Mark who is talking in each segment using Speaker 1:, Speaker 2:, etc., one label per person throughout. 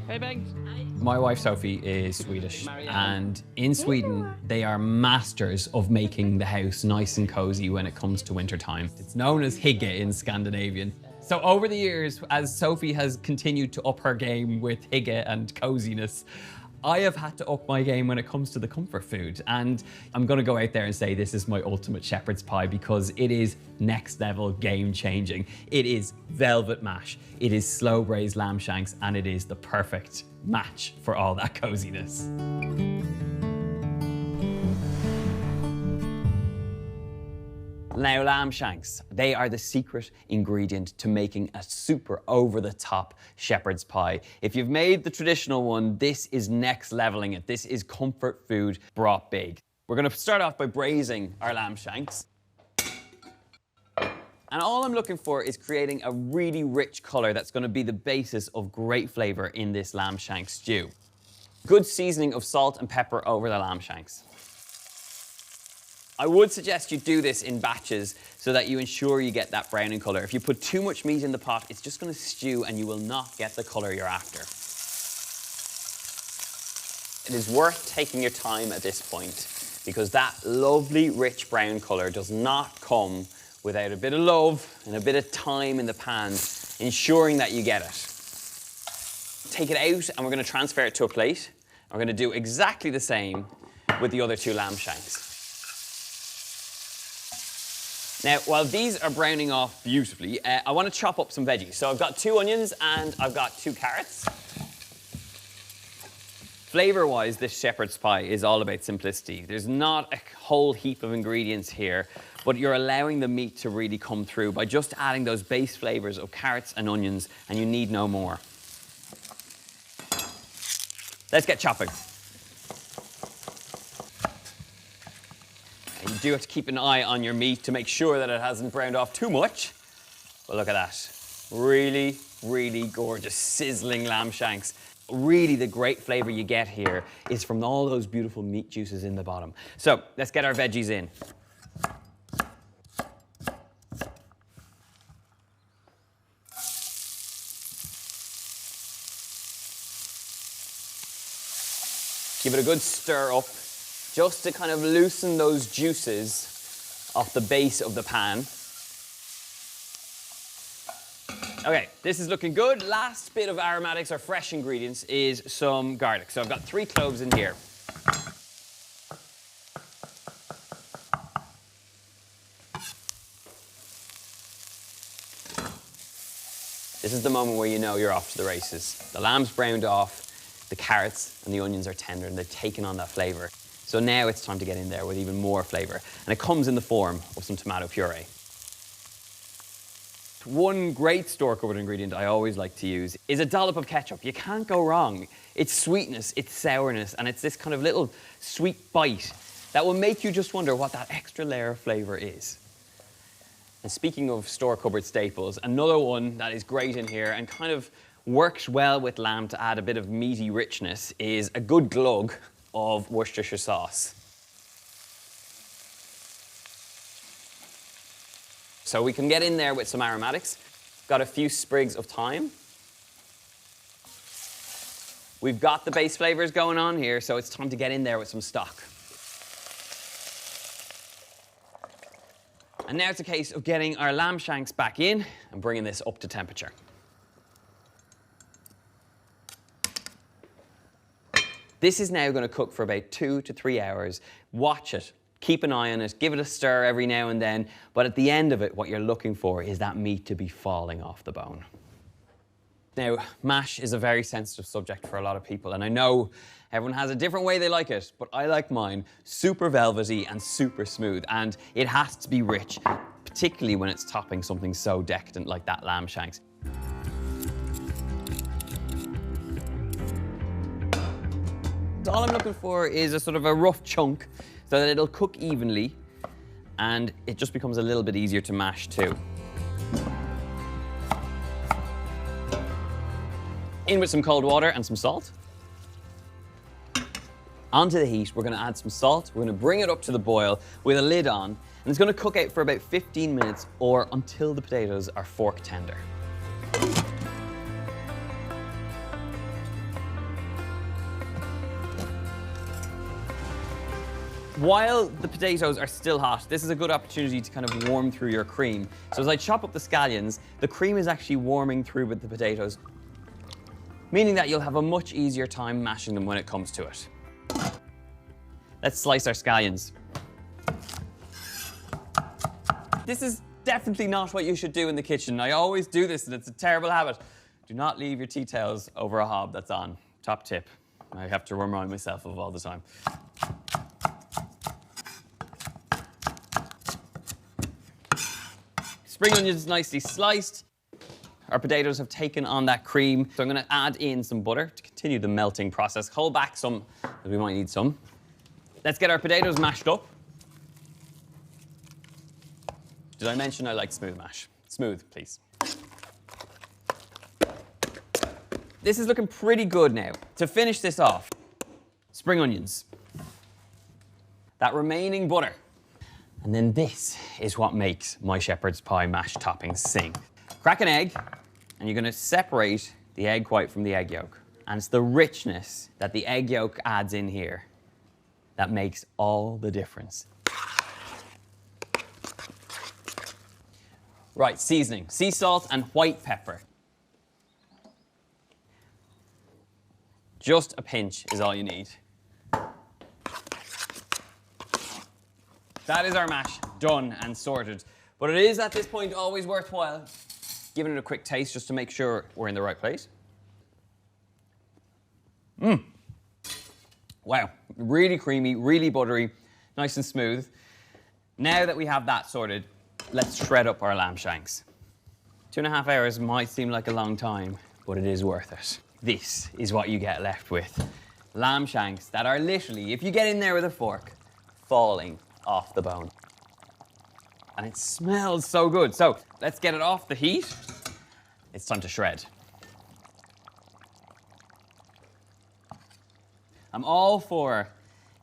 Speaker 1: Hey, Banks.
Speaker 2: My wife Sophie is Swedish, and in Sweden they are masters of making the house nice and cozy when it comes to winter time. It's known as hygge in Scandinavian. So over the years, as Sophie has continued to up her game with hygge and coziness, I have had to up my game when it comes to the comfort food. And I'm gonna go out there and say this is my ultimate shepherd's pie because it is next level, game changing. It is velvet mash, it is slow braised lamb shanks, and it is the perfect match for all that coziness. Now, lamb shanks, they are the secret ingredient to making a super over-the-top shepherd's pie. If you've made the traditional one, this is next leveling it. This is comfort food brought big. We're gonna start off by braising our lamb shanks. And all I'm looking for is creating a really rich color that's gonna be the basis of great flavor in this lamb shank stew. Good seasoning of salt and pepper over the lamb shanks. I would suggest you do this in batches so that you ensure you get that browning color. If you put too much meat in the pot, it's just gonna stew and you will not get the color you're after. It is worth taking your time at this point because that lovely rich brown color does not come without a bit of love and a bit of time in the pan, ensuring that you get it. Take it out and we're gonna transfer it to a plate. We're gonna do exactly the same with the other two lamb shanks. Now, while these are browning off beautifully, I want to chop up some veggies. So I've got 2 onions and I've got 2 carrots. Flavor-wise, this shepherd's pie is all about simplicity. There's not a whole heap of ingredients here, but you're allowing the meat to really come through by just adding those base flavors of carrots and onions, and you need no more. Let's get chopping. You do have to keep an eye on your meat to make sure that it hasn't browned off too much. But look at that. Really, really gorgeous, sizzling lamb shanks. Really, the great flavor you get here is from all those beautiful meat juices in the bottom. So let's get our veggies in. Give it a good stir up, just to kind of loosen those juices off the base of the pan. Okay, this is looking good. Last bit of aromatics or fresh ingredients is some garlic. So I've got 3 cloves in here. This is the moment where you know you're off to the races. The lamb's browned off, the carrots and the onions are tender and they've taken on that flavor. So now it's time to get in there with even more flavor. And it comes in the form of some tomato puree. One great store-cupboard ingredient I always like to use is a dollop of ketchup. You can't go wrong. It's sweetness, it's sourness, and it's this kind of little sweet bite that will make you just wonder what that extra layer of flavor is. And speaking of store-cupboard staples, another one that is great in here and kind of works well with lamb to add a bit of meaty richness is a good glug of Worcestershire sauce. So we can get in there with some aromatics. Got a few sprigs of thyme. We've got the base flavors going on here, so it's time to get in there with some stock. And now it's a case of getting our lamb shanks back in and bringing this up to temperature. This is now going to cook for about 2 to 3 hours. Watch it, keep an eye on it, give it a stir every now and then, but at the end of it, what you're looking for is that meat to be falling off the bone. Now, mash is a very sensitive subject for a lot of people, and I know everyone has a different way they like it, but I like mine super velvety and super smooth, and it has to be rich, particularly when it's topping something so decadent like that lamb shanks. All I'm looking for is a sort of a rough chunk so that it'll cook evenly and it just becomes a little bit easier to mash too. In with some cold water and some salt. Onto the heat, we're gonna add some salt, we're gonna bring it up to the boil with a lid on, and it's gonna cook out for about 15 minutes or until the potatoes are fork tender. While the potatoes are still hot, this is a good opportunity to kind of warm through your cream. So as I chop up the scallions, the cream is actually warming through with the potatoes, meaning that you'll have a much easier time mashing them when it comes to it. Let's slice our scallions. This is definitely not what you should do in the kitchen. I always do this and it's a terrible habit. Do not leave your tea towels over a hob that's on. Top tip. I have to remind myself of all the time. Spring onions nicely sliced. Our potatoes have taken on that cream. So I'm gonna add in some butter to continue the melting process. Hold back some, because we might need some. Let's get our potatoes mashed up. Did I mention I like smooth mash? Smooth, please. This is looking pretty good now. To finish this off, spring onions. That remaining butter. And then this is what makes my shepherd's pie mash toppings sing. Crack an egg, and you're gonna separate the egg white from the egg yolk. And it's the richness that the egg yolk adds in here that makes all the difference. Right, seasoning. Sea salt and white pepper. Just a pinch is all you need. That is our mash done and sorted. But it is at this point always worthwhile giving it a quick taste just to make sure we're in the right place. Wow, really creamy, really buttery, nice and smooth. Now that we have that sorted, let's shred up our lamb shanks. 2.5 hours might seem like a long time, but it is worth it. This is what you get left with. Lamb shanks that are literally, if you get in there with a fork, falling off the bone. And it smells so good. So let's get it off the heat. It's time to shred. I'm all for,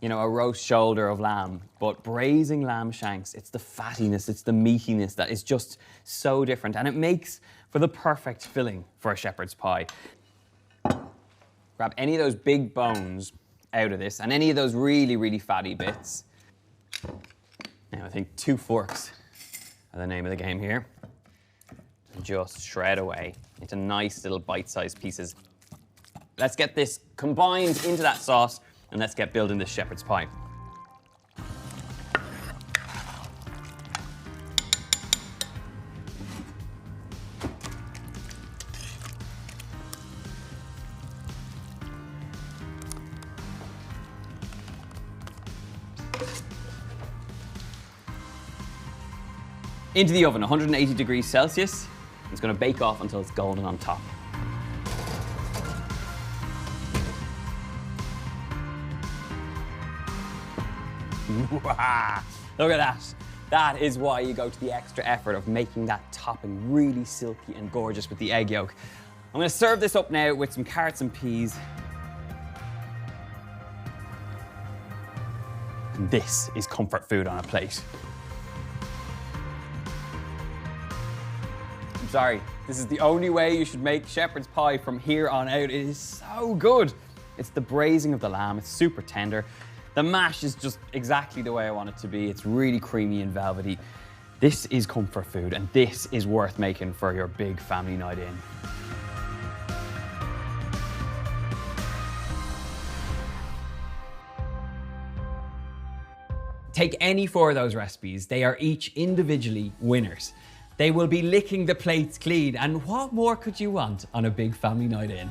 Speaker 2: you know, a roast shoulder of lamb, but braising lamb shanks, it's the fattiness, it's the meatiness that is just so different, and it makes for the perfect filling for a shepherd's pie. Grab any of those big bones out of this, and any of those really, really fatty bits. Now I think 2 forks are the name of the game here. And just shred away into nice little bite-sized pieces. Let's get this combined into that sauce, and let's get building this shepherd's pie. Into the oven, 180 degrees Celsius. It's going to bake off until it's golden on top. Wow. Look at that. That is why you go to the extra effort of making that topping really silky and gorgeous with the egg yolk. I'm going to serve this up now with some carrots and peas. And this is comfort food on a plate. I'm sorry, this is the only way you should make shepherd's pie from here on out. It is so good. It's the braising of the lamb, it's super tender. The mash is just exactly the way I want it to be. It's really creamy and velvety. This is comfort food, and this is worth making for your big family night in. Take any 4 of those recipes, they are each individually winners. They will be licking the plates clean, and what more could you want on a big family night in?